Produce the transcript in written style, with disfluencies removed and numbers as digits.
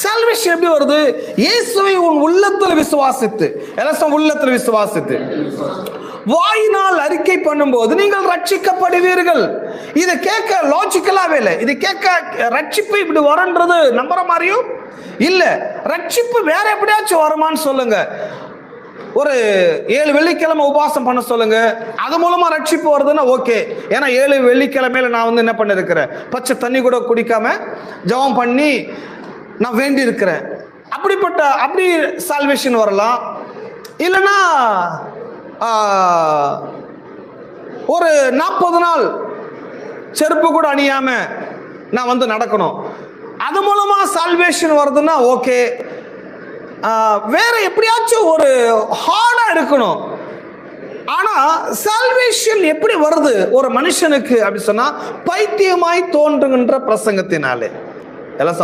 Salvation எப்படி வருது? இயேசுவை உன் உள்ளத்துல விசுவாசித்து, எல்லாம் உள்ளத்துல விசுவாசித்து வாயினால் அறிக்கை பண்ணும்போது நீங்கள் ரட்சிக்கப்படுவீர்கள். இதை கேட்க லாஜிக்கலாவே இல்லை. இது கேட்க ரட்சிப்பு இப்படி வரன்றது நம்புற மாதிரியும் இல்ல. ரட்சிப்பு வேற எப்படியாச்சும் வருமான்னு சொல்லுங்க. ஒரு 7 வெள்ளிக்கிழமை உபவாசம் பண்ண சொல்லுங்க, அது மூலமா ரட்சிப்பு வருதுன்னா ஓகே. ஏன்னா 7 வெள்ளிக்கிழமையில நான் என்ன பண்ணிருக்கிறேன், பச்சை தண்ணி கூட குடிக்காம ஜெபம் பண்ணி நான் வேண்டி இருக்கிறேன். அப்படி சால்வேஷன் வரலாம். இல்லைன்னா ஒரு 40 நாள் செருப்பு கூட அணியாம நான் நடக்கணும், அது மூலமா சால்வேஷன் வருதுன்னா ஓகே. வேற எப்படியாச்சும் ஒரு ஹார்டா இருக்கணும். ஆனா சால்வேஷன் எப்படி வருது ஒரு மனுஷனுக்கு அப்படி சொன்னா, பைத்தியமாய் தோன்றுகின்ற பிரசங்கத்தினாலே. எல்லாம்